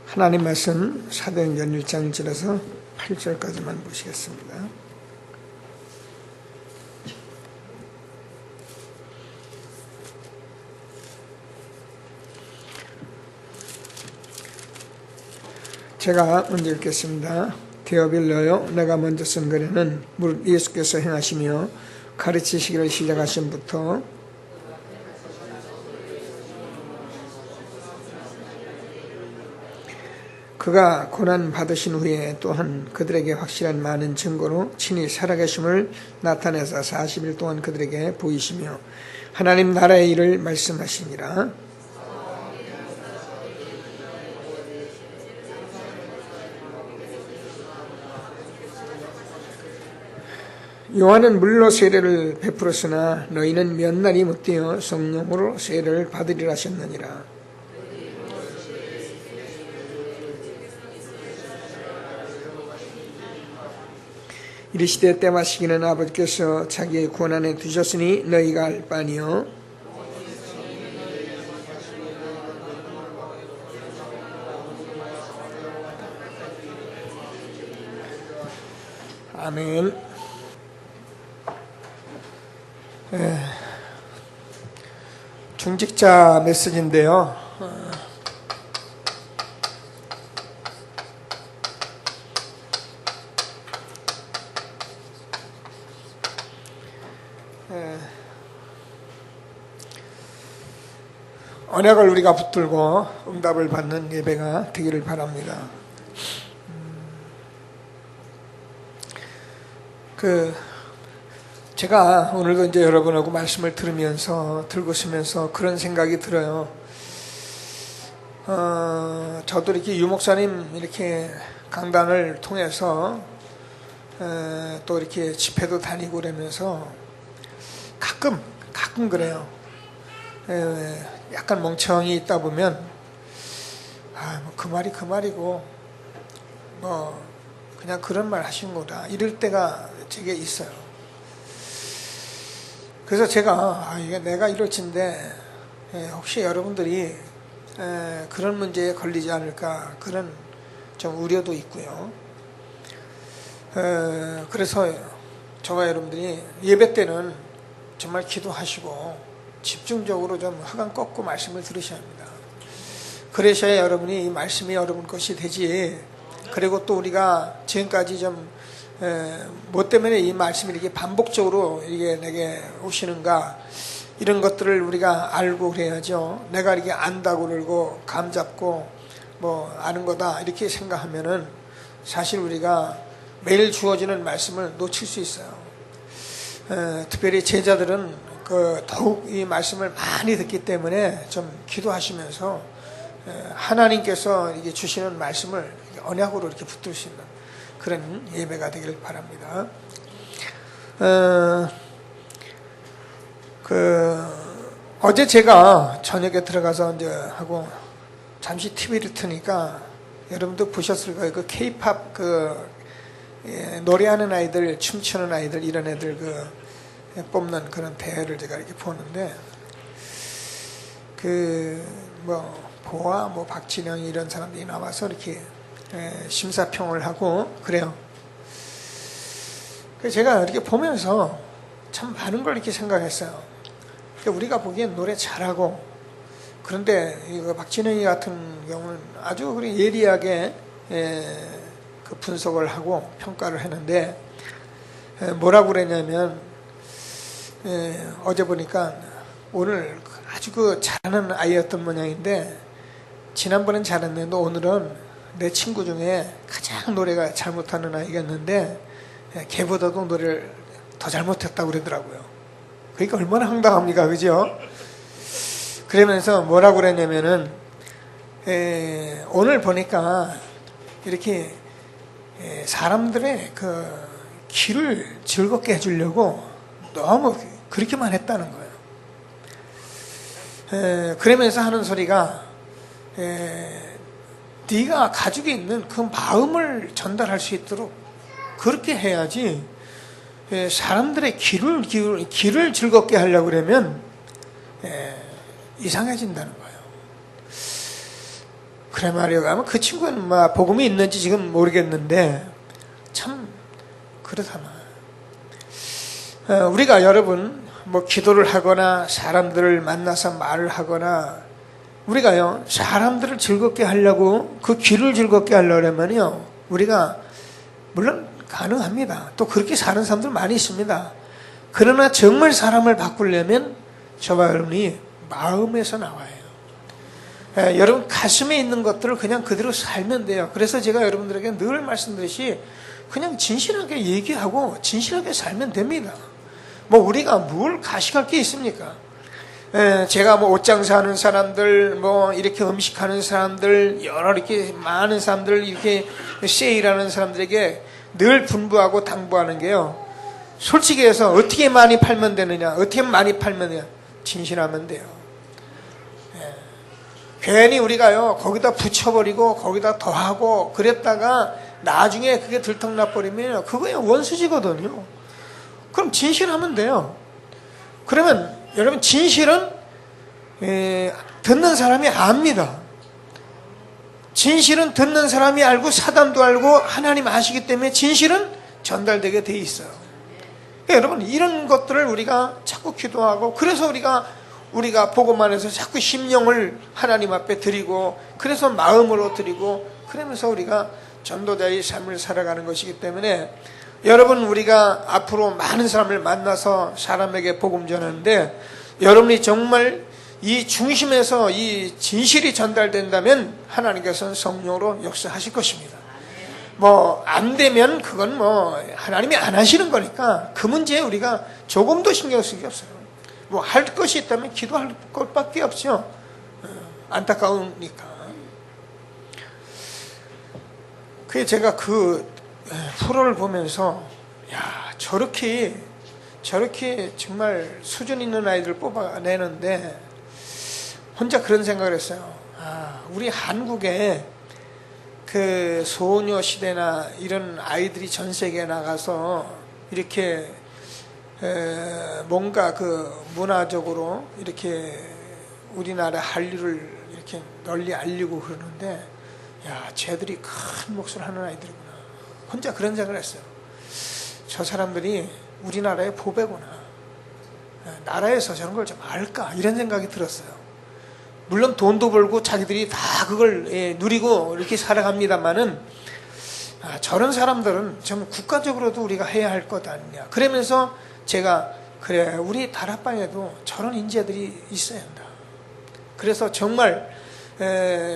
하나님 말씀 사도행전 1장 1절에서 8절까지만 보시겠습니다. 제가 먼저 읽겠습니다. 데오빌로요, 내가 먼저 쓴 글에는 무릇 예수께서 행하시며 가르치시기를 시작하신부터 그가 고난 받으신 후에 또한 그들에게 확실한 많은 증거로 친히 살아계심을 나타내서 40일 동안 그들에게 보이시며 하나님 나라의 일을 말씀하시니라. 요한은 물로 세례를 베풀었으나 너희는 몇 날이 못되어 성령으로 세례를 받으리라 하셨느니라. 이르시되 때 마시기는 아버지께서 자기의 권한에 두셨으니 너희가 알 바니요. 아멘. 중직자 메시지인데요. 언약을 우리가 붙들고 응답을 받는 예배가 되기를 바랍니다. 제가 오늘도 이제 여러분하고 말씀을 들고 있으면서 그런 생각이 들어요. 저도 이렇게 유목사님 이렇게 강단을 통해서 또 이렇게 집회도 다니고 그러면서 가끔 그래요. 약간 멍청이 있다 보면 뭐 그 말이 그 말이고 뭐 그냥 그런 말 하신 거다 이럴 때가 제게 있어요. 그래서 제가 이게 내가 이럴진데 혹시 여러분들이 그런 문제에 걸리지 않을까 그런 좀 우려도 있고요. 그래서 저와 여러분들이 예배 때는 정말 기도하시고 집중적으로 좀 허강 꺾고 말씀을 들으셔야 합니다. 그러셔야 여러분이 이 말씀이 여러분 것이 되지. 그리고 또 우리가 지금까지 좀 뭐 때문에 이 말씀이 이렇게 반복적으로 이게 내게 오시는가 이런 것들을 우리가 알고 그래야죠. 내가 이렇게 안다고 그러고 감 잡고 뭐 아는 거다 이렇게 생각하면은 사실 우리가 매일 주어지는 말씀을 놓칠 수 있어요. 특별히 제자들은 더욱 이 말씀을 많이 듣기 때문에 좀 기도하시면서 하나님께서 이게 주시는 말씀을 언약으로 이렇게 붙들 수 있는 그런 예배가 되길 바랍니다. 어제 제가 저녁에 들어가서 이제 하고 잠시 TV를 트니까 여러분도 보셨을 거예요. 그 K-팝 노래하는 아이들, 춤추는 아이들 이런 애들 뽑는 그런 대회를 제가 이렇게 보는데 보아 박진영 이런 사람들이 나와서 이렇게 심사평을 하고 그래요. 그래서 제가 이렇게 보면서 참 많은 걸 이렇게 생각했어요. 그러니까 우리가 보기엔 노래 잘하고 그런데 이거 박진영이 같은 경우는 아주 예리하게 그 분석을 하고 평가를 했는데 뭐라고 그랬냐면 어제 보니까 오늘 아주 잘하는 아이였던 모양인데 지난번엔 잘했는데 오늘은 내 친구 중에 가장 노래가 잘못하는 아이였는데 걔보다도 노래를 더 잘못했다고 그러더라고요. 그러니까 얼마나 황당합니까, 그죠? 그러면서 뭐라고 그랬냐면은 오늘 보니까 이렇게 사람들의 귀를 즐겁게 해주려고 너무 그렇게만 했다는 거예요. 그러면서 하는 소리가 네가 가지고 있는 그 마음을 전달할 수 있도록 그렇게 해야지 사람들의 귀를 즐겁게 하려고 그러면 이상해진다는 거예요. 그래 말이야. 아마 그 친구는 뭐 복음이 있는지 지금 모르겠는데 참 그렇다나. 우리가 여러분 뭐 기도를 하거나 사람들을 만나서 말을 하거나 우리가요 사람들을 즐겁게 하려고 그 귀를 즐겁게 하려면요 우리가 물론 가능합니다. 또 그렇게 사는 사람들 많이 있습니다. 그러나 정말 사람을 바꾸려면 저와 여러분이 마음에서 나와요. 여러분 가슴에 있는 것들을 그냥 그대로 살면 돼요. 그래서 제가 여러분들에게 늘 말씀드리듯이 그냥 진실하게 얘기하고 진실하게 살면 됩니다. 뭐 우리가 뭘 가식할 게 있습니까? 제가 뭐 옷장사하는 사람들, 뭐 이렇게 음식하는 사람들, 여러 이렇게 많은 사람들 이렇게 세일하는 사람들에게 늘 분부하고 당부하는 게요. 솔직히 해서 어떻게 많이 팔면 되느냐, 어떻게 많이 팔면 되느냐, 진실하면 돼요. 괜히 우리가요 거기다 붙여버리고 거기다 더하고 그랬다가 나중에 그게 들통나버리면 그거요 원수지거든요. 그럼 진실하면 돼요. 그러면 여러분 진실은 듣는 사람이 압니다. 진실은 듣는 사람이 알고 사단도 알고 하나님 아시기 때문에 진실은 전달되게 돼 있어요. 그러니까 여러분 이런 것들을 우리가 자꾸 기도하고 그래서 우리가 복음만 해서 자꾸 심령을 하나님 앞에 드리고 그래서 마음으로 드리고 그러면서 우리가 전도자의 삶을 살아가는 것이기 때문에 여러분 우리가 앞으로 많은 사람을 만나서 사람에게 복음 전하는데 여러분이 정말 이 중심에서 이 진실이 전달된다면 하나님께서는 성령으로 역사하실 것입니다. 뭐 안 되면 그건 뭐 하나님이 안 하시는 거니까 그 문제에 우리가 조금도 신경 쓸 게 없어요. 뭐 할 것이 있다면 기도할 것밖에 없죠. 안타까우니까. 그게 제가 그 프로를 보면서 야 저렇게 정말 수준 있는 아이들 뽑아내는데 혼자 그런 생각을 했어요. 우리 한국에 그 소녀시대나 이런 아이들이 전 세계에 나가서 이렇게 뭔가 그 문화적으로 이렇게 우리나라 한류를 이렇게 널리 알리고 그러는데 야 쟤들이 큰 몫을 하는 아이들이구나. 혼자 그런 생각을 했어요. 저 사람들이 우리나라의 보배구나. 나라에서 저런 걸 좀 알까 이런 생각이 들었어요. 물론 돈도 벌고 자기들이 다 그걸 누리고 이렇게 살아갑니다만은 저런 사람들은 좀 국가적으로도 우리가 해야 할 것 아니냐. 그러면서 제가 그래 우리 다락방에도 저런 인재들이 있어야 한다. 그래서 정말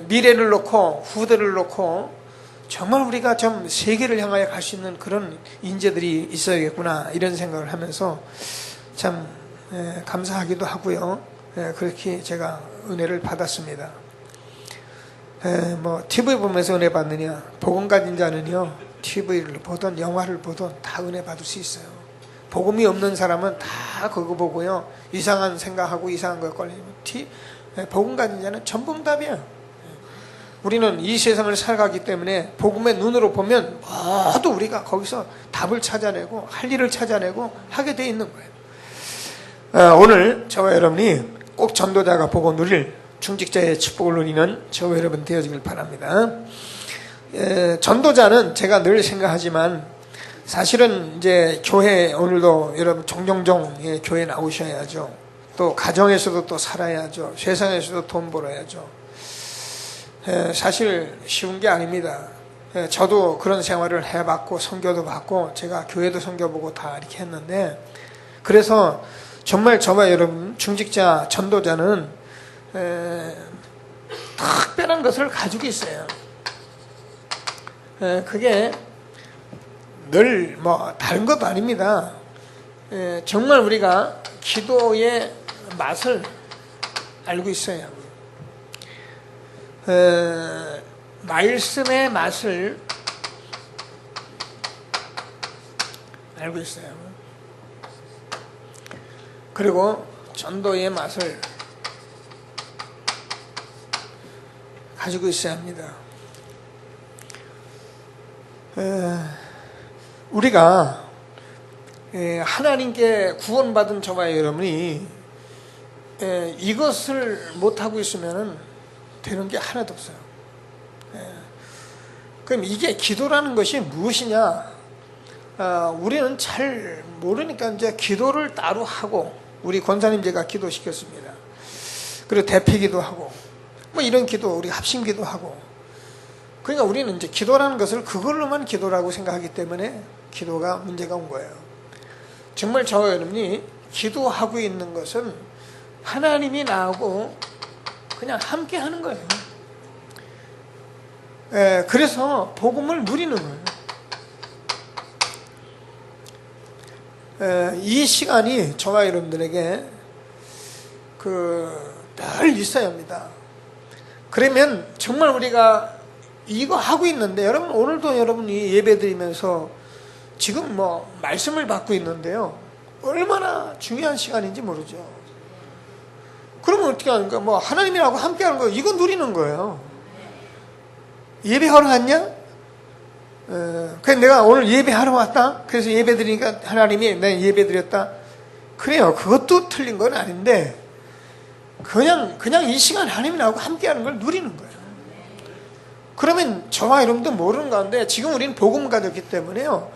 미래를 놓고 후대를 놓고 정말 우리가 좀 세계를 향하여 갈 수 있는 그런 인재들이 있어야겠구나 이런 생각을 하면서 참 감사하기도 하고요. 그렇게 제가 은혜를 받았습니다. 뭐 TV 보면서 은혜 받느냐? 복음 가진 자는요 TV를 보든 영화를 보든 다 은혜 받을 수 있어요. 복음이 없는 사람은 다 그거 보고요 이상한 생각하고 이상한 걸 걸리면 복음 가진 자는 전붕답이에요. 우리는 이 세상을 살아가기 때문에 복음의 눈으로 보면 모두 우리가 거기서 답을 찾아내고 할 일을 찾아내고 하게 돼 있는 거예요. 오늘 저와 여러분이 꼭 전도자가 보고 누릴 중직자의 축복을 누리는 저와 여러분 되어지길 바랍니다. 전도자는 제가 늘 생각하지만 사실은 이제 교회 오늘도 여러분 종종 교회 나오셔야죠. 또 가정에서도 또 살아야죠. 세상에서도 돈 벌어야죠. 사실 쉬운 게 아닙니다. 저도 그런 생활을 해봤고 선교도 받고 제가 교회도 선교보고 다 이렇게 했는데 그래서 정말 저와 여러분 중직자 전도자는 특별한 것을 가지고 있어요. 그게 늘 뭐 다른 것도 아닙니다. 정말 우리가 기도의 맛을 알고 있어요. 말씀의 맛을 알고 있어요. 그리고 전도의 맛을 가지고 있어야 합니다. 우리가 하나님께 구원받은 저와 여러분이 이것을 못하고 있으면 되는 게 하나도 없어요. 그럼 이게 기도라는 것이 무엇이냐? 우리는 잘 모르니까 이제 기도를 따로 하고, 우리 권사님 제가 기도시켰습니다. 그리고 대피기도 하고, 뭐 이런 기도, 우리 합심기도 하고. 그러니까 우리는 이제 기도라는 것을 그걸로만 기도라고 생각하기 때문에 기도가 문제가 온 거예요. 정말 저와 여러분이 기도하고 있는 것은 하나님이 나하고 그냥 함께 하는 거예요. 그래서 복음을 누리는 거예요. 이 시간이 저와 여러분들에게 늘 있어야 합니다. 그러면 정말 우리가 이거 하고 있는데, 여러분 오늘도 여러분이 예배 드리면서 지금 뭐 말씀을 받고 있는데요, 얼마나 중요한 시간인지 모르죠. 그러면 어떻게 하는가? 뭐 하나님이라고 함께 하는 거, 이거 누리는 거예요. 예배하러 왔냐? 그래서 내가 오늘 예배하러 왔다? 그래서 예배 드리니까 하나님이 내 예배 드렸다? 그래요. 그것도 틀린 건 아닌데, 그냥 이 시간 하나님이라고 함께 하는 걸 누리는 거예요. 그러면 저와 여러분도 모르는 가운데 지금 우리는 복음 가졌기 때문에요,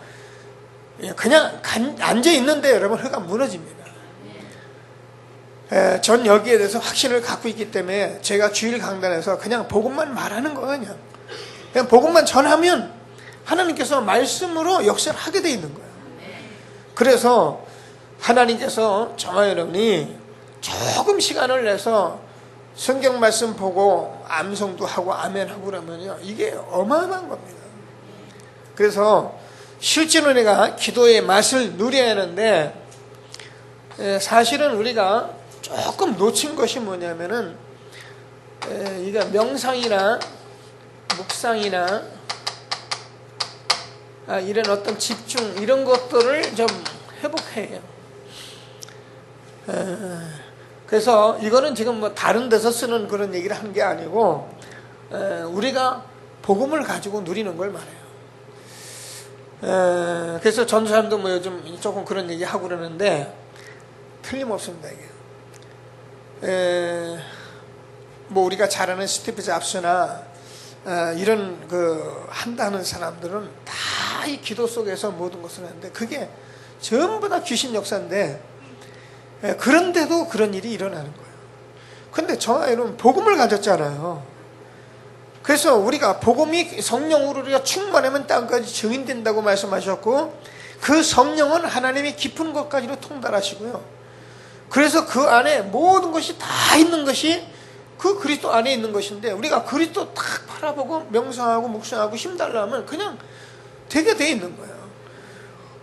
그냥 앉아 있는데 여러분 혀가 무너집니다. 전 여기에 대해서 확신을 갖고 있기 때문에 제가 주일 강단에서 그냥 복음만 말하는 거예요. 그냥 복음만 전하면 하나님께서 말씀으로 역사를 하게 돼 있는 거예요. 그래서 하나님께서 저와 여러분이 조금 시간을 내서 성경 말씀 보고 암송도 하고 아멘하고 그러면요, 이게 어마어마한 겁니다. 그래서 실제로 내가 기도의 맛을 누려야 하는데, 사실은 우리가 조금 놓친 것이 뭐냐면은, 이게 명상이나 묵상이나 이런 어떤 집중, 이런 것들을 좀 회복해야 해요. 그래서 이거는 지금 뭐 다른 데서 쓰는 그런 얘기를 하는 게 아니고, 우리가 복음을 가지고 누리는 걸 말해요. 그래서 전도사님도 뭐 요즘 조금 그런 얘기 하고 그러는데 틀림없습니다, 이게. 뭐 우리가 잘 아는 스티브 잡스나 이런 한다는 사람들은 다 이 기도 속에서 모든 것을 하는데, 그게 전부 다 귀신 역사인데, 그런데도 그런 일이 일어나는 거예요. 근데 저와 여러분 복음을 가졌잖아요. 그래서 우리가 복음이 성령으로 우리가 충만하면 땅까지 증인된다고 말씀하셨고, 그 성령은 하나님의 깊은 것까지도 통달하시고요. 그래서 그 안에 모든 것이 다 있는 것이 그 그리스도 안에 있는 것인데, 우리가 그리스도 딱 바라보고 명상하고 묵상하고 힘달라면 그냥 되게 돼 있는 거예요.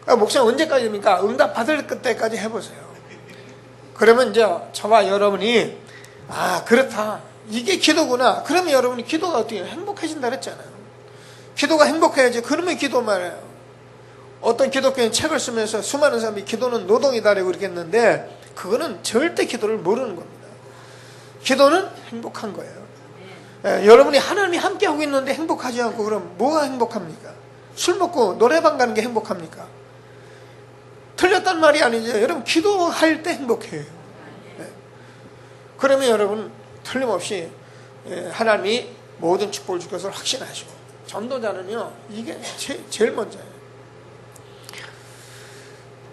그러니까 목사님 언제까지 됩니까? 응답 받을 때까지 해보세요. 그러면 이제 저와 여러분이 그렇다, 이게 기도구나. 그러면 여러분이 기도가 어떻게 해요? 행복해진다 그랬잖아요. 기도가 행복해야지. 그러면 기도 말해요. 어떤 기독교인 책을 쓰면서 수많은 사람이 기도는 노동이다라고 그러겠는데, 그거는 절대 기도를 모르는 겁니다. 기도는 행복한 거예요. 여러분이 하나님이 함께 하고 있는데 행복하지 않고 그럼 뭐가 행복합니까? 술 먹고 노래방 가는 게 행복합니까? 틀렸단 말이 아니죠. 여러분 기도할 때 행복해요. 그러면 여러분 틀림없이 하나님이 모든 축복을 줄 것을 확신하시고, 전도자는요 이게 제일 먼저예요.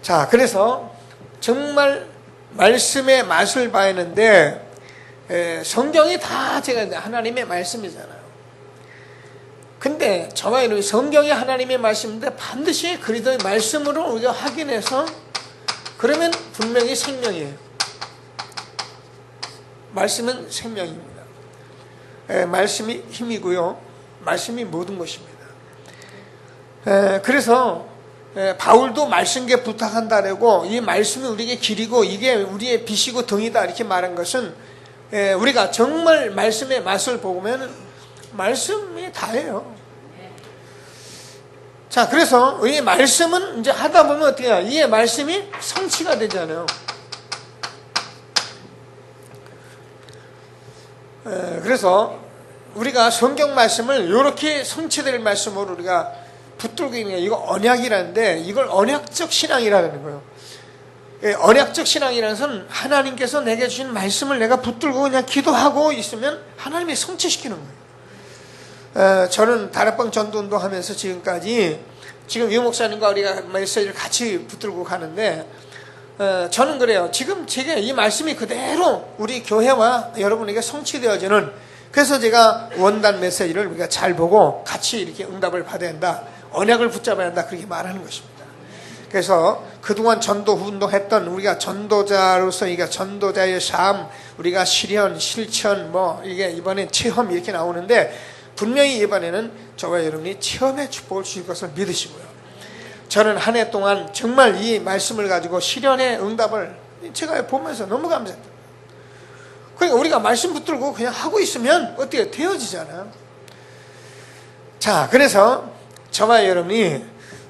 자, 그래서 정말 말씀의 맛을 봐야 하는데, 성경이 다 제가 하나님의 말씀이잖아요. 근데 저와 여러분이 성경이 하나님의 말씀인데 반드시 그리스도의 말씀으로 우리가 확인해서, 그러면 분명히 생명이에요. 말씀은 생명입니다. 말씀이 힘이고요, 말씀이 모든 것입니다. 그래서 바울도 말씀께 부탁한다라고, 이 말씀이 우리에게 길이고 이게 우리의 빛이고 등이다 이렇게 말한 것은, 우리가 정말 말씀의 맛을 보면 말씀이 다예요. 자, 그래서 이 말씀은 이제 하다 보면 어떻게 해요? 이 말씀이 성취가 되잖아요. 그래서 우리가 성경 말씀을 이렇게 성취될 말씀으로 우리가 붙들고 있는 게, 이거 언약이라는데, 이걸 언약적 신앙이라는 거예요. 언약적 신앙이라는 것은 하나님께서 내게 주신 말씀을 내가 붙들고 그냥 기도하고 있으면 하나님이 성취시키는 거예요. 저는 다락방 전도운동 하면서 지금까지 지금 유 목사님과 우리가 메시지를 같이 붙들고 가는데 저는 그래요. 지금 제게 이 말씀이 그대로 우리 교회와 여러분에게 성취되어지는, 그래서 제가 원단 메시지를 우리가 잘 보고 같이 이렇게 응답을 받아야 한다, 언약을 붙잡아야 한다, 그렇게 말하는 것입니다. 그래서 그동안 전도 운동했던 우리가 전도자로서 이게 전도자의 삶, 우리가 실현, 실천, 이게 이번에 체험 이렇게 나오는데, 분명히 이번에는 저와 여러분이 체험의 축복을 주실 것을 믿으시고요. 저는 한 해 동안 정말 이 말씀을 가지고 실현의 응답을 제가 보면서 너무 감사합니다. 그러니까 우리가 말씀 붙들고 그냥 하고 있으면 어떻게 되어지잖아요. 자, 그래서 저와 여러분이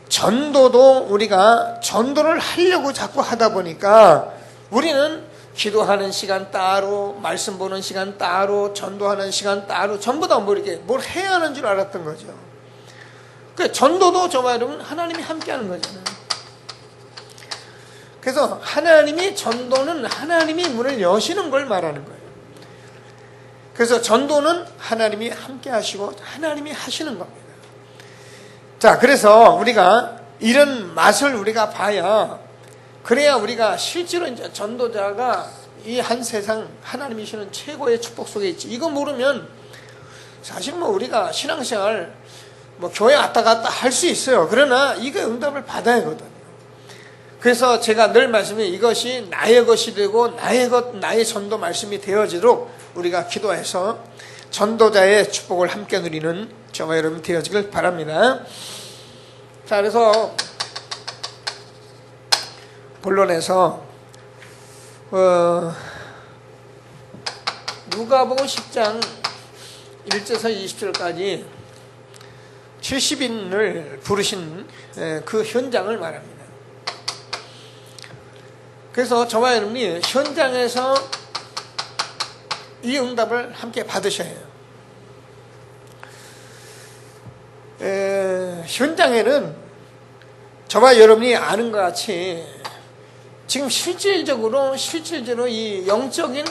전도도 우리가 전도를 하려고 자꾸 하다 보니까 우리는 기도하는 시간 따로, 말씀 보는 시간 따로, 전도하는 시간 따로, 전부 다 이렇게 뭘 해야 하는 줄 알았던 거죠. 그 전도도 저와 여러분 하나님이 함께하는 거잖아요. 그래서 하나님이, 전도는 하나님이 문을 여시는 걸 말하는 거예요. 그래서 전도는 하나님이 함께하시고 하나님이 하시는 겁니다. 자, 그래서 우리가 이런 맛을 우리가 봐야, 그래야 우리가 실제로 이제 전도자가 이 한 세상 하나님이 주시는 최고의 축복 속에 있지. 이거 모르면 사실 우리가 신앙생활 교회 왔다 갔다 할 수 있어요. 그러나 이거 응답을 받아야 하거든요. 그래서 제가 늘 말씀해, 이것이 나의 것이 되고 나의 전도 말씀이 되어지도록 우리가 기도해서 전도자의 축복을 함께 누리는 저와 여러분 되어지길 바랍니다. 자, 그래서 본론에서 누가복음 10장 1절에서 20절까지 70인을 부르신 그 현장을 말합니다. 그래서 저와 여러분이 현장에서 이 응답을 함께 받으셔야 해요. 현장에는 저와 여러분이 아는 것 같이 지금 실질적으로 이 영적인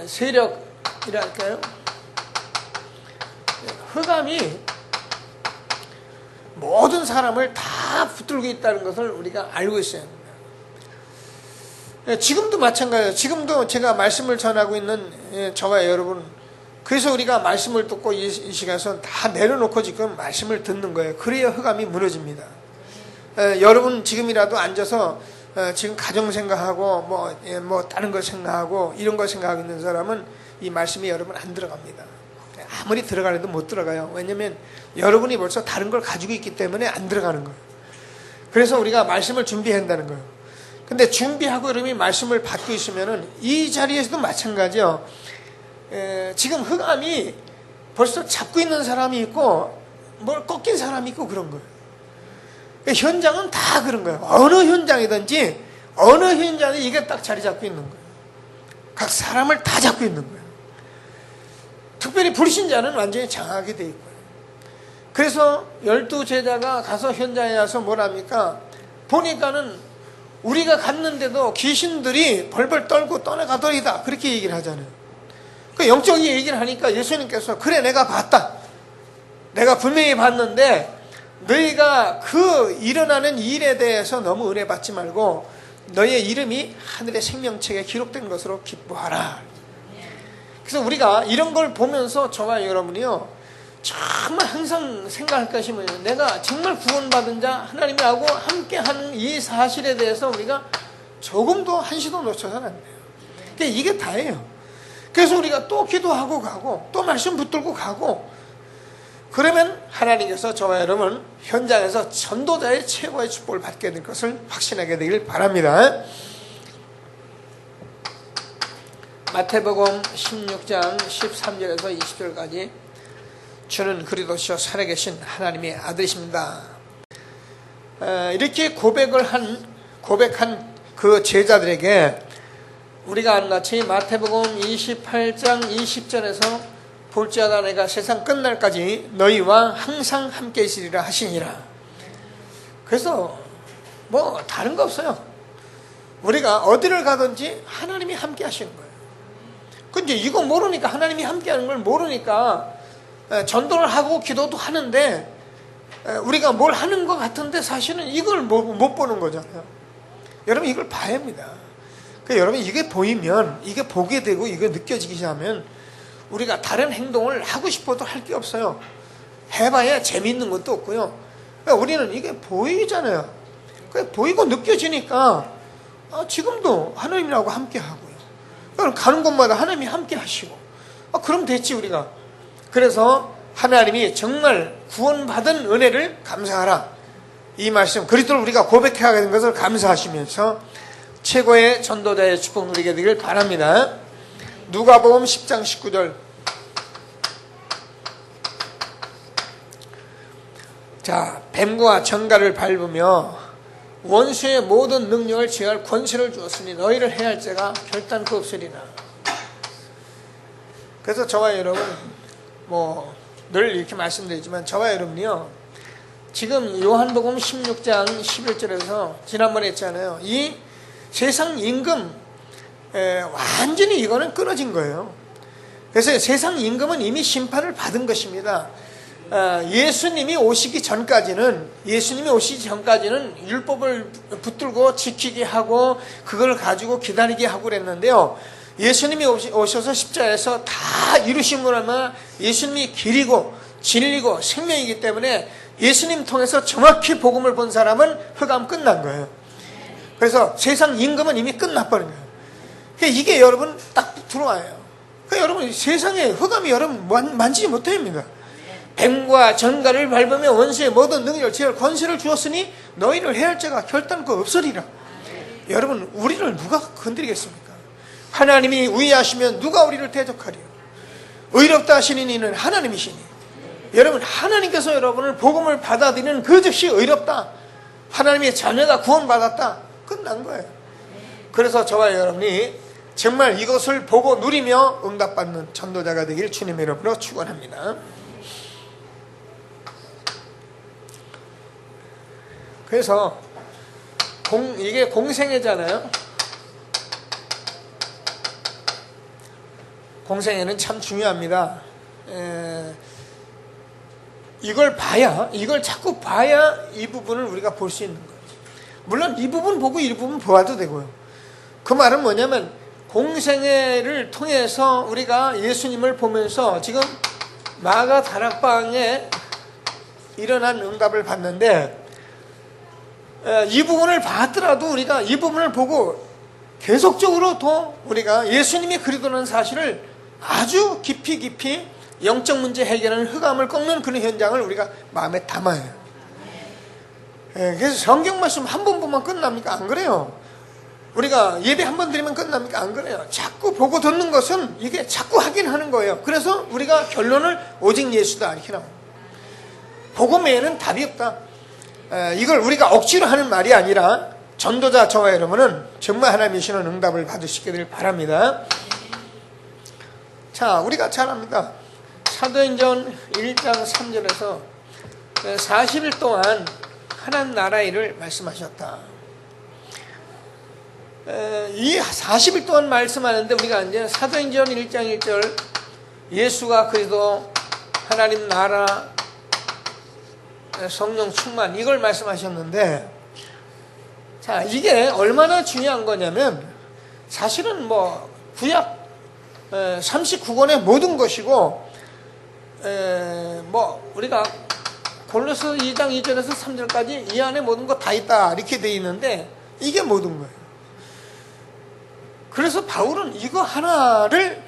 세력이랄까요? 흑암이 모든 사람을 다 붙들고 있다는 것을 우리가 알고 있어야 합니다. 지금도 마찬가지예요. 지금도 제가 말씀을 전하고 있는 저와 여러분, 그래서 우리가 말씀을 듣고 이 시간에서 다 내려놓고 지금 말씀을 듣는 거예요. 그래야 흑암이 무너집니다. 여러분 지금이라도 앉아서 지금 가정 생각하고 다른 거 생각하고 이런 거 생각하고 있는 사람은 이 말씀이 여러분 안 들어갑니다. 아무리 들어가려도 못 들어가요. 왜냐하면 여러분이 벌써 다른 걸 가지고 있기 때문에 안 들어가는 거예요. 그래서 우리가 말씀을 준비해야 한다는 거예요. 근데 준비하고 여러분이 말씀을 받고 있으면은 이 자리에서도 마찬가지요. 지금 흑암이 벌써 잡고 있는 사람이 있고 뭘 꺾인 사람이 있고 그런 거예요. 현장은 다 그런 거예요. 어느 현장이든지 어느 현장에 이게 딱 자리 잡고 있는 거예요. 각 사람을 다 잡고 있는 거예요. 특별히 불신자는 완전히 장하게 돼 있고요. 그래서 12제자가 가서 현장에 와서 뭐랍니까? 보니까는 우리가 갔는데도 귀신들이 벌벌 떨고 떠나가더이다, 그렇게 얘기를 하잖아요. 그 영적인 얘기를 하니까 예수님께서 그래, 내가 봤다, 내가 분명히 봤는데 너희가 그 일어나는 일에 대해서 너무 은혜 받지 말고 너희의 이름이 하늘의 생명책에 기록된 것으로 기뻐하라. 그래서 우리가 이런 걸 보면서 저와 여러분이요, 정말 항상 생각할 것이 뭐예요? 내가 정말 구원받은 자 하나님하고 함께하는 이 사실에 대해서 우리가 조금도 한시도 놓쳐서는 안 돼요. 그러니까 이게 다예요. 그래서 우리가 또 기도하고 가고 또 말씀 붙들고 가고, 그러면 하나님께서 저와 여러분 현장에서 전도자의 최고의 축복을 받게 될 것을 확신하게 되길 바랍니다. 마태복음 16장 13절에서 20절까지 주는 그리스도시요 살아계신 하나님의 아들이십니다. 이렇게 고백한 그 제자들에게 우리가 아는 같이 마태복음 28장 20절에서 볼지어다 내가 세상 끝날까지 너희와 항상 함께 있으리라 하시니라. 그래서 다른 거 없어요. 우리가 어디를 가든지 하나님이 함께 하시는 거예요. 근데 이거 모르니까, 하나님이 함께하는 걸 모르니까 전도를 하고 기도도 하는데 우리가 뭘 하는 것 같은데 사실은 이걸 못 보는 거잖아요. 여러분 이걸 봐야 합니다. 그러니까 여러분 이게 보이면, 이게 보게 되고 이게 느껴지기 시작하면 우리가 다른 행동을 하고 싶어도 할 게 없어요. 해봐야 재미있는 것도 없고요. 그러니까 우리는 이게 보이잖아요. 그러니까 보이고 느껴지니까 지금도 하나님하고 함께 하고요. 그럼 가는 곳마다 하나님이 함께 하시고 그럼 됐지 우리가. 그래서 하나님이 정말 구원받은 은혜를 감사하라, 이 말씀, 그리스도를 우리가 고백해야 되는 것을 감사하시면서 최고의 전도자의 축복 누리게 되길 바랍니다. 누가복음 10장 19절. 자, 뱀과 전갈을 밟으며 원수의 모든 능력을 제할 권세를 주었으니 너희를 해할 자가 결단코 없으리라. 그래서 저와 여러분 늘 이렇게 말씀드리지만 저와 여러분이요, 지금 요한복음 16장 11절에서 지난번에 했잖아요. 이 세상 임금 완전히 이거는 끊어진 거예요. 그래서 세상 임금은 이미 심판을 받은 것입니다. 예수님이 오시기 전까지는 율법을 붙들고 지키게 하고 그걸 가지고 기다리게 하고 그랬는데요. 예수님이 오셔서 십자가에서 다 이루심으로 하면 예수님이 길이고 진리고 생명이기 때문에 예수님 통해서 정확히 복음을 본 사람은 흑암 끝난 거예요. 그래서 세상 임금은 이미 끝나버린 거예요. 그러니까 이게 여러분 딱 들어와요. 그러니까 여러분 세상에 흑암이 여러분 만지지 못합니다. 뱀과 전갈을 밟으며 원수의 모든 능력을 제할 권세를 주었으니 너희를 해할 자가 결단코 없으리라. 여러분 우리를 누가 건드리겠습니까? 하나님이 우위하시면 누가 우리를 대적하리요? 의롭다 하시는 이는 하나님이시니, 여러분 하나님께서 여러분을 복음을 받아들이는 그 즉시 의롭다, 하나님의 자녀다, 구원받았다, 끝난 거예요. 그래서 저와 여러분이 정말 이것을 보고 누리며 응답받는 전도자가 되길 주님의 이름으로 축원합니다. 그래서 이게 공생애잖아요. 공생애는 참 중요합니다. 이걸 자꾸 봐야 이 부분을 우리가 볼 수 있는 거예요. 물론 이 부분 보고 이 부분 보아도 되고요. 그 말은 뭐냐면 공생애를 통해서 우리가 예수님을 보면서 지금 마가 다락방에 일어난 응답을 봤는데, 이 부분을 봤더라도 우리가 이 부분을 보고 계속적으로 더 우리가 예수님이 그리스도라는 사실을 아주 깊이 영적 문제 해결하는 흑암을 꺾는 그런 현장을 우리가 마음에 담아요. 그래서 성경 말씀 한 번 보면 끝납니까? 안 그래요. 우리가 예배 한 번 드리면 끝납니까? 안 그래요. 자꾸 보고 듣는 것은 이게 자꾸 하긴 하는 거예요. 그래서 우리가 결론을 오직 예수다 이렇게 나옵니다. 복음 외에는 답이 없다. 이걸 우리가 억지로 하는 말이 아니라 전도자 저와 여러분은 정말 하나님이 주시는 응답을 받으시게 될 바랍니다. 자, 우리가 잘 압니다. 사도행전 1장 3절에서 40일 동안 하나님 나라 일을 말씀하셨다. 이 40일 동안 말씀하는데 우리가 이제 사도행전 1장 1절 예수가 그리스도 하나님 나라 성령 충만 이걸 말씀하셨는데, 자, 이게 얼마나 중요한 거냐면 사실은 구약 39권의 모든 것이고, 우리가 골로새 2장 2절에서 3절까지 이 안에 모든 거 다 있다 이렇게 돼 있는데 이게 모든 거예요. 그래서 바울은 이거 하나를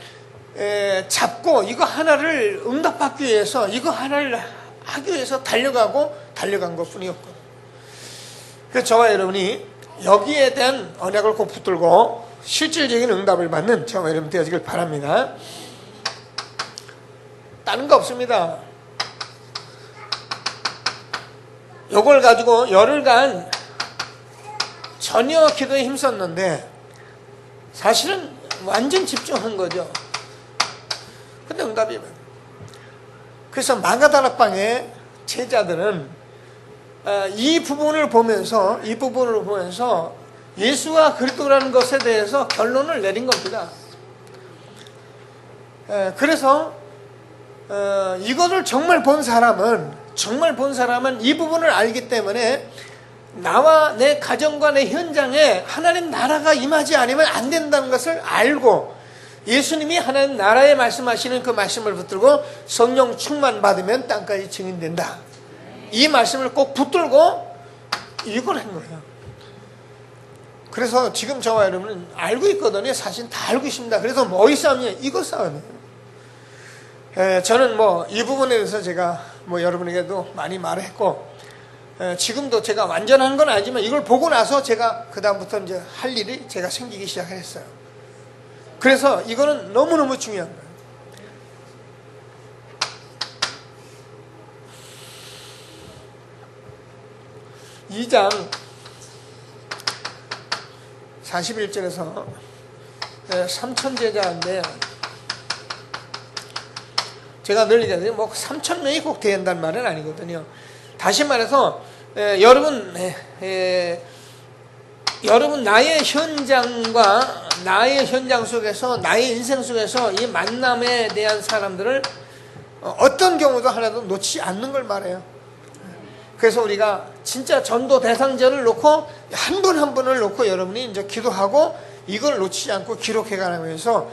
잡고 이거 하나를 응답받기 위해서 이거 하나를 하기 위해서 달려간 것 뿐이었거든요. 그래서 저와 여러분이 여기에 대한 언약을 꼭 붙들고 실질적인 응답을 받는 저와 여러분 되어지길 바랍니다. 다른 거 없습니다. 이걸 가지고 열흘간 전혀 기도에 힘썼는데 사실은 완전 집중한 거죠. 근데 응답이 그래서 마가다락방의 제자들은 이 부분을 보면서 예수가 그리스도라는 것에 대해서 결론을 내린 겁니다. 그래서 이것을 정말 본 사람은 이 부분을 알기 때문에 나와 내 가정과 내 현장에 하나님 나라가 임하지 않으면 안 된다는 것을 알고 예수님이 하나님 나라에 말씀하시는 그 말씀을 붙들고 성령 충만 받으면 땅까지 증인된다. 이 말씀을 꼭 붙들고 이걸 한 거예요. 그래서 지금 저와 여러분은 알고 있거든요. 사실 다 알고 있습니다. 그래서 뭐이 싸움이에요? 이거 싸움이에요. 저는 이 부분에 대해서 제가 여러분에게도 많이 말을 했고, 지금도 제가 완전한 건 아니지만 이걸 보고 나서 제가 그다음부터 이제 할 일이 제가 생기기 시작했어요. 그래서 이거는 너무너무 중요한 거예요. 2장 41절에서 3,000제자인데 제가 늘 얘기하는데 3,000명이 꼭 된다는 말은 아니거든요. 다시 말해서 여러분 나의 현장과 나의 현장 속에서 나의 인생 속에서 이 만남에 대한 사람들을 어떤 경우도 하나도 놓치지 않는 걸 말해요. 그래서 우리가 진짜 전도 대상자를 놓고 한 분 한 분을 놓고 여러분이 이제 기도하고 이걸 놓치지 않고 기록해 가면서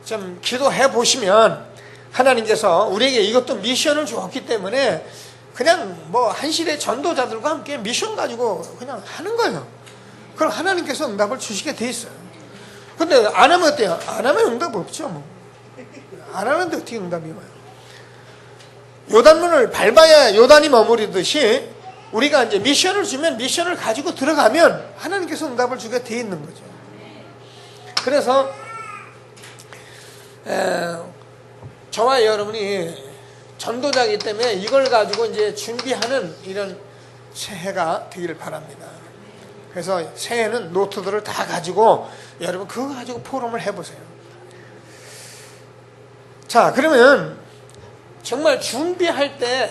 좀 기도해 보시면 하나님께서 우리에게 이것도 미션을 주었기 때문에 그냥 한시대 전도자들과 함께 미션 가지고 그냥 하는 거예요. 그럼 하나님께서 응답을 주시게 돼 있어요. 근데 안 하면 어때요? 안 하면 응답 없죠. 안 하는데 어떻게 응답이 와요? 요단문을 밟아야 요단이 머무르듯이 우리가 이제 미션을 주면 미션을 가지고 들어가면 하나님께서 응답을 주게 돼 있는 거죠. 그래서 저와 여러분이 전도자이기 때문에 이걸 가지고 이제 준비하는 이런 새해가 되기를 바랍니다. 그래서 새해는 노트들을 다 가지고 여러분 그거 가지고 포럼을 해보세요. 자, 그러면 정말 준비할 때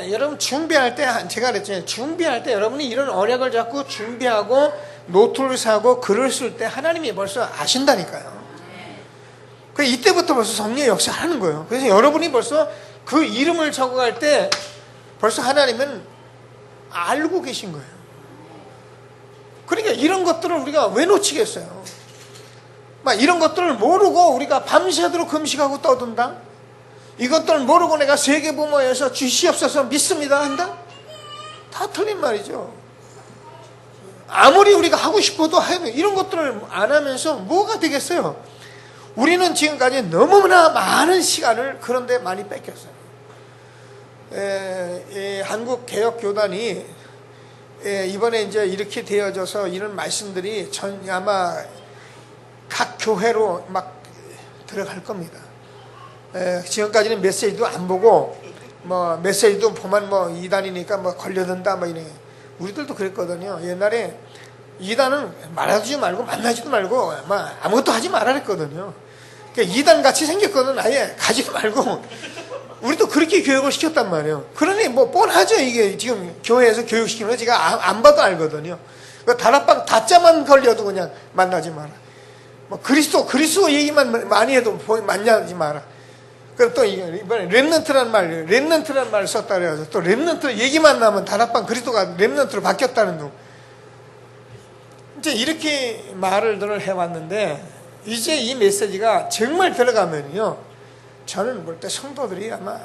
제가 그랬잖아요. 준비할 때 여러분이 이런 언약을 잡고 준비하고 노트를 사고 글을 쓸 때 하나님이 벌써 아신다니까요. 그 이때부터 벌써 성령의 역사하는 거예요. 그래서 여러분이 벌써 그 이름을 적어갈 때 벌써 하나님은 알고 계신 거예요. 그러니까 이런 것들을 우리가 왜 놓치겠어요? 이런 것들을 모르고 우리가 밤새도록 금식하고 떠든다? 이것들을 모르고 내가 세계부모여서 주시옵소서 믿습니다 한다? 다 틀린 말이죠. 아무리 우리가 하고 싶어도 이런 것들을 안 하면서 뭐가 되겠어요? 우리는 지금까지 너무나 많은 시간을 그런 데 많이 뺏겼어요. 한국개혁교단이 이번에 이제 이렇게 되어져서 이런 말씀들이 아마 각 교회로 막 들어갈 겁니다. 지금까지는 메시지도 안 보고 메시지도 보면 이단이니까 걸려든다 이래. 우리들도 그랬거든요. 옛날에 이단은 말하지 말고 만나지도 말고 아무것도 하지 말라 그랬거든요. 그러니까 이단 같이 생겼거든. 아예 가지도 말고. 우리도 그렇게 교육을 시켰단 말이에요. 그러니 뻔하죠. 이게 지금 교회에서 교육시키는 거 제가 안 봐도 알거든요. 그 다락방 다짜만 걸려도 그냥 만나지 마라. 그리스도 얘기만 많이 해도 만나지 마라. 그럼 또 이번에 렘넌트란 말을 썼다 그래가지고 또 렘넌트 얘기만 나면 다락방 그리스도가 렘넌트로 바뀌었다는 둥. 이제 이렇게 말을 해왔는데 이제 이 메시지가 정말 들어가면요, 저는 볼 때 성도들이 아마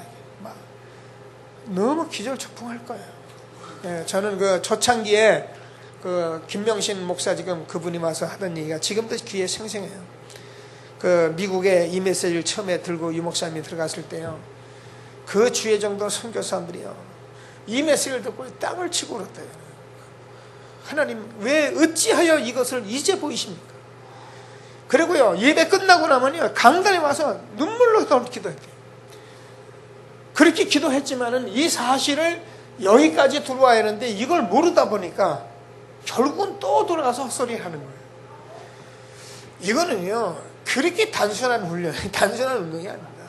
너무 기절초풍할 거예요. 저는 그 초창기에 그 김명신 목사 지금 그분이 와서 하던 얘기가 지금도 귀에 생생해요. 그 미국에 이 메시지를 처음에 들고 유 목사님이 들어갔을 때요, 그 주의 정도 선교사람들이요, 이 메시지를 듣고 땅을 치고 울었대요. 하나님 왜 어찌하여 이것을 이제 보이십니까? 그리고요, 예배 끝나고 나면요, 강단에 와서 눈물로 기도했대요. 그렇게 기도했지만은 이 사실을 여기까지 들어와야 하는데 이걸 모르다 보니까 결국은 또 돌아가서 헛소리 하는 거예요. 이거는요, 그렇게 단순한 단순한 운동이 아닙니다.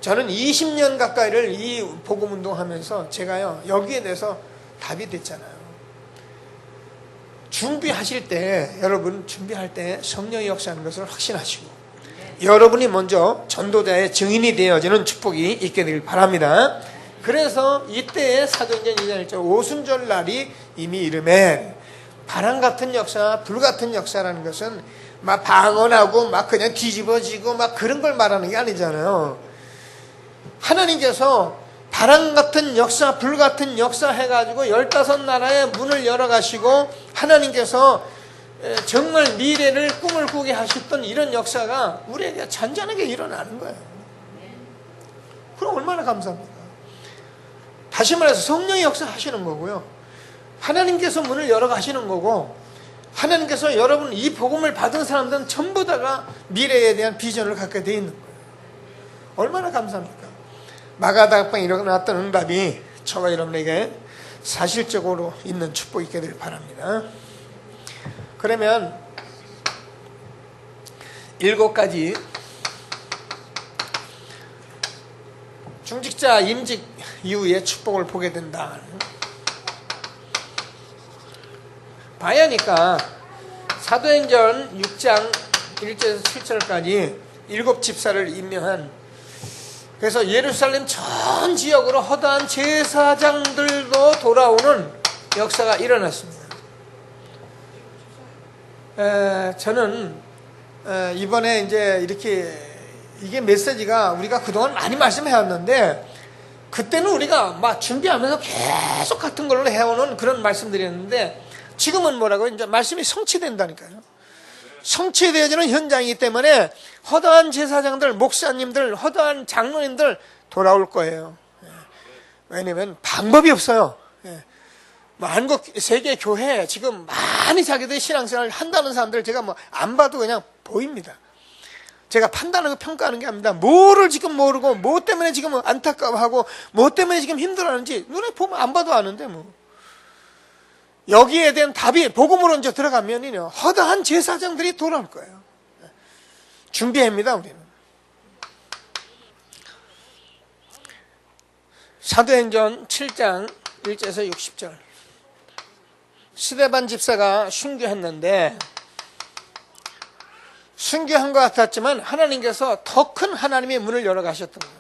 저는 20년 가까이를 이 복음 운동하면서 제가요, 여기에 대해서 답이 됐잖아요. 준비하실 때, 여러분 준비할 때 성령의 역사하는 것을 확신하시고, 여러분이 먼저 전도자의 증인이 되어지는 축복이 있게 되길 바랍니다. 그래서 이때의 사도행전 2장 1절 오순절 날이 이미 이름에 바람 같은 역사, 불 같은 역사라는 것은 막 방언하고 막 그냥 뒤집어지고 막 그런 걸 말하는 게 아니잖아요. 하나님께서 바람 같은 역사, 불 같은 역사 해가지고 15나라의 문을 열어가시고 하나님께서 정말 미래를 꿈을 꾸게 하셨던 이런 역사가 우리에게 잔잔하게 일어나는 거예요. 그럼 얼마나 감사합니까? 다시 말해서 성령의 역사 하시는 거고요. 하나님께서 문을 열어가시는 거고, 하나님께서 여러분 이 복음을 받은 사람들은 전부 다가 미래에 대한 비전을 갖게 돼 있는 거예요. 얼마나 감사합니까? 마가다락방에 일어났던 응답이 저와 여러분에게 사실적으로 있는 축복이 있게 되길 바랍니다. 그러면 7가지 중직자 임직 이후에 축복을 보게 된다. 봐야 하니까 사도행전 6장 1절에서 7절까지 7집사를 임명한, 그래서 예루살렘 전 지역으로 허다한 제사장들도 돌아오는 역사가 일어났습니다. 저는 이번에 이제 이렇게 이게 메시지가 우리가 그동안 많이 말씀해왔는데, 그때는 우리가 막 준비하면서 계속 같은 걸로 해오는 그런 말씀드렸는데, 지금은 뭐라고 이제 말씀이 성취된다니까요. 성취되어지는 현장이기 때문에 허다한 제사장들, 목사님들, 허다한 장로님들 돌아올 거예요. 왜냐면 방법이 없어요. 한국 세계 교회 지금 많이 자기들 신앙생활 한다는 사람들 제가 뭐 안 봐도 그냥 보입니다. 제가 판단하고 평가하는 게 아닙니다. 뭐를 지금 모르고 뭐 때문에 지금 안타까워하고 뭐 때문에 지금 힘들어하는지 눈에 보면 안 봐도 아는데, 뭐 여기에 대한 답이 복음으로 이제 들어가면요 허다한 제사장들이 돌아올 거예요. 준비합니다. 우리는 사도행전 7장 1절에서 60절 스데반 집사가 순교했는데, 순교한 것 같았지만 하나님께서 더 큰 하나님의 문을 열어가셨던 거예요.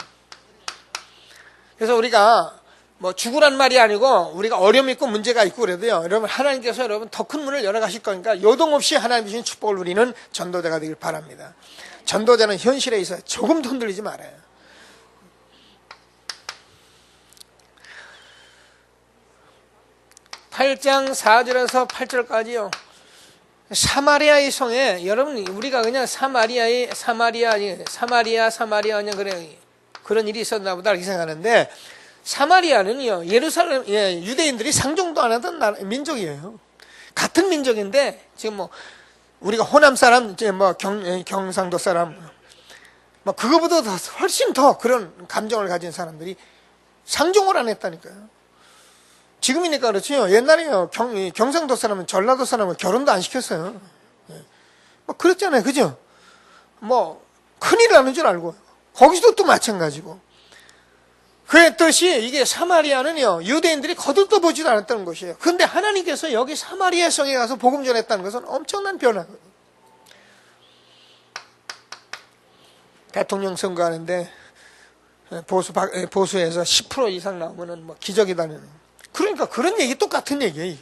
그래서 우리가 뭐 죽으란 말이 아니고 우리가 어려움이 있고 문제가 있고 그래도요, 여러분 하나님께서 여러분 더 큰 문을 열어가실 거니까 요동없이 하나님 주신 축복을 누리는 전도자가 되길 바랍니다. 전도자는 현실에 있어 조금도 흔들리지 말아요. (8장 4절에서 8절까지요) 사마리아의 성에, 여러분 우리가 그냥 사마리아 그냥 그래 그런 일이 있었나 보다 이렇게 생각하는데, 사마리아는요 예루살렘 유대인들이 상종도 안 하던 민족이에요. 같은 민족인데 지금 뭐 우리가 호남 사람, 이제 뭐 경상도 사람, 뭐 그거보다 훨씬 더 그런 감정을 가진 사람들이 상종을 안 했다니까요. 지금이니까 그렇죠. 옛날에요 경상도 사람은 전라도 사람은 결혼도 안 시켰어요. 뭐 그랬잖아요, 그죠? 뭐 큰일 나는 줄 알고. 거기서도 또 마찬가지고. 그랬듯이 이게 사마리아는요 유대인들이 거들떠 보지도 않았다는 것이에요. 그런데 하나님께서 여기 사마리아 성에 가서 복음 전했다는 것은 엄청난 변화거든요. 대통령 선거하는데 보수에서 10% 이상 나오면은 뭐 기적이다는, 그러니까 그런 얘기 똑같은 얘기예요, 이게.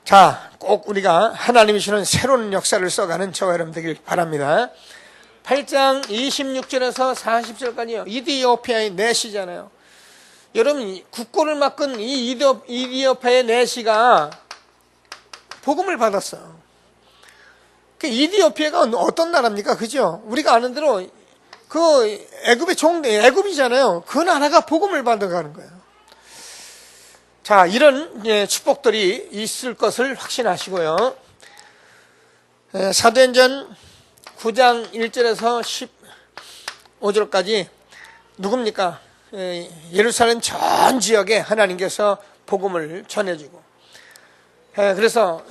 자, 꼭 우리가 하나님이 주는 새로운 역사를 써가는 저와 여러분 되길 바랍니다. 8장 26절에서 40절까지요. 이디오피아의 내시잖아요. 여러분 국고를 맡은 이 이디오피아의 내시가 복음을 받았어요. 그 이디오피아가 어떤 나라입니까? 그죠? 우리가 아는 대로 그 애굽이잖아요. 그 나라가 복음을 받아가는 거예요. 자, 이런 축복들이 있을 것을 확신하시고요. 사도행전 9장 1절에서 15절까지 누굽니까? 예루살렘 전 지역에 하나님께서 복음을 전해주고, 그래서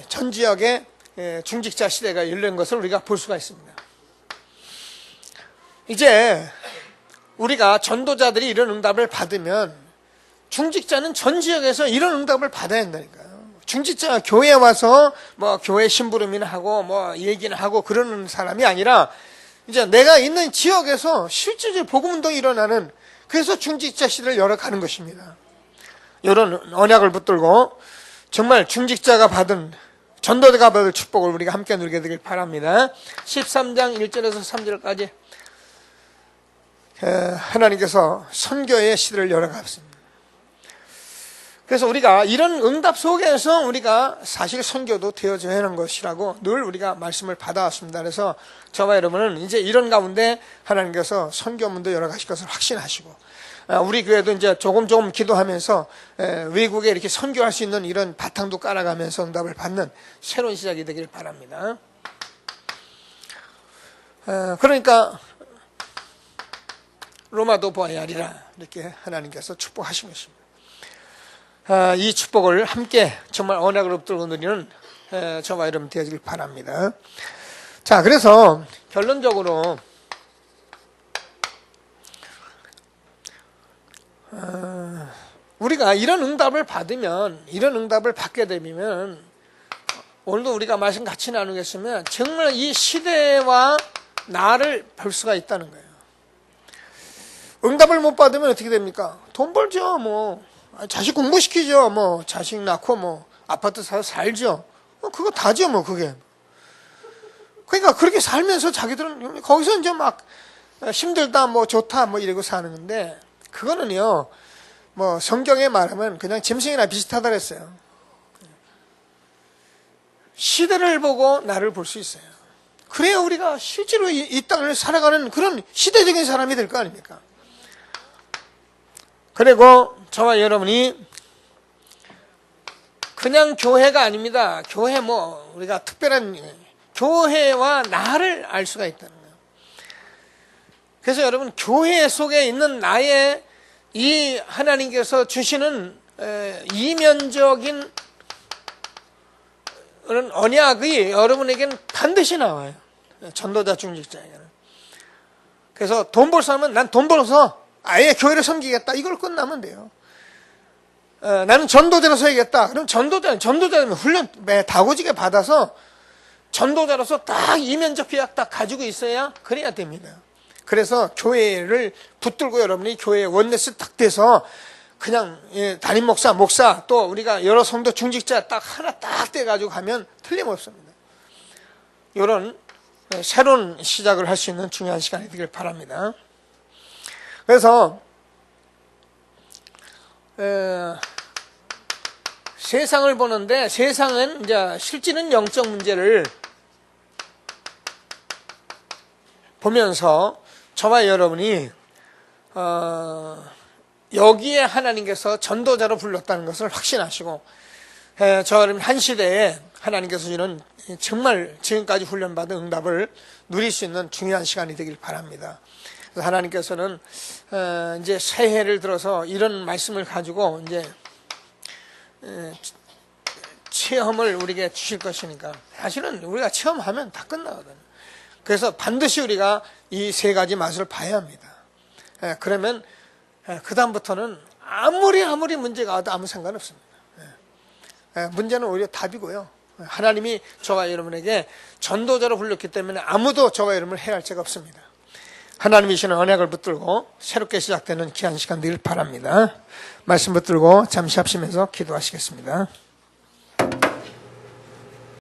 전 지역에 중직자 시대가 열린 것을 우리가 볼 수가 있습니다. 이제 우리가 전도자들이 이런 응답을 받으면 중직자는 전 지역에서 이런 응답을 받아야 한다니까요. 중직자가 교회에 와서 뭐 교회 심부름이나 하고 뭐 얘기는 하고 그러는 사람이 아니라 이제 내가 있는 지역에서 실질적으로 복음운동이 일어나는, 그래서 중직자 시대를 열어가는 것입니다. 이런 언약을 붙들고 정말 중직자가 받은, 전도자가 받을 축복을 우리가 함께 누리게 되길 바랍니다. 13장 1절에서 3절까지 하나님께서 선교의 시대를 열어갔습니다. 그래서 우리가 이런 응답 속에서 우리가 사실 선교도 되어져야 하는 것이라고 늘 우리가 말씀을 받아왔습니다. 그래서 저와 여러분은 이제 이런 가운데 하나님께서 선교문도 열어가실 것을 확신하시고, 우리 교회도 이제 조금 기도하면서 외국에 이렇게 선교할 수 있는 이런 바탕도 깔아가면서 응답을 받는 새로운 시작이 되길 바랍니다. 그러니까 로마도 보아야 하리라, 이렇게 하나님께서 축복하신 것입니다. 이 축복을 함께 정말 언약으로 붙들고 누리는 저와 여러분 되어지길 바랍니다. 자, 그래서 결론적으로 우리가 이런 응답을 받게 되면 오늘도 우리가 말씀 같이 나누겠으면 정말 이 시대와 나를 볼 수가 있다는 거예요. 응답을 못 받으면 어떻게 됩니까? 돈 벌죠, 뭐. 자식 공부시키죠, 뭐. 자식 낳고 뭐 아파트 사서 살죠. 그거 다죠, 뭐. 그게. 그러니까 그렇게 살면서 자기들은 거기서 이제 막 힘들다, 뭐 좋다, 뭐 이러고 사는 건데, 그거는요, 뭐 성경에 말하면 그냥 짐승이나 비슷하다 그랬어요. 시대를 보고 나를 볼 수 있어요. 그래야 우리가 실제로 이 땅을 살아가는 그런 시대적인 사람이 될 거 아닙니까? 그리고 저와 여러분이 그냥 교회가 아닙니다. 교회 뭐 우리가 특별한 교회와 나를 알 수가 있다는 거예요. 그래서 여러분, 교회 속에 있는 나의 이 하나님께서 주시는 이면적인 그런 언약이 여러분에게는 반드시 나와요. 전도자, 중직자에게는. 그래서 돈 벌 사람은 난 돈 벌어서 아예 교회를 섬기겠다, 이걸 끝나면 돼요. 나는 전도자로 서야겠다. 그럼 전도자는 훈련 다고지게 받아서 전도자로서 딱 이면적 계약 딱 가지고 있어야 그래야 됩니다. 그래서 교회를 붙들고 여러분이 교회에 원내스 딱 돼서 그냥 담임 목사 또 우리가 여러 성도 중직자 딱 하나 딱 돼가지고 가면 틀림없습니다. 이런 새로운 시작을 할 수 있는 중요한 시간이 되길 바랍니다. 그래서 세상을 보는데, 세상은 이제 실질은 영적 문제를 보면서 저와 여러분이 여기에 하나님께서 전도자로 불렀다는 것을 확신하시고, 저 여러분 한 시대에 하나님께서 주는 정말 지금까지 훈련받은 응답을 누릴 수 있는 중요한 시간이 되길 바랍니다. 하나님께서는 이제 새해를 들어서 이런 말씀을 가지고 이제 체험을 우리에게 주실 것이니까, 사실은 우리가 체험하면 다 끝나거든요. 그래서 반드시 우리가 이 세 가지 맛을 봐야 합니다. 그러면 그 다음부터는 아무리 문제가 와도 아무 상관없습니다. 문제는 오히려 답이고요. 하나님이 저와 여러분에게 전도자로 불렀기 때문에 아무도 저와 여러분을 해할 죄가 없습니다. 하나님이 주시는 언약을 붙들고 새롭게 시작되는 귀한 시간 되길 바랍니다. 말씀 붙들고 잠시 합심해서 기도하시겠습니다.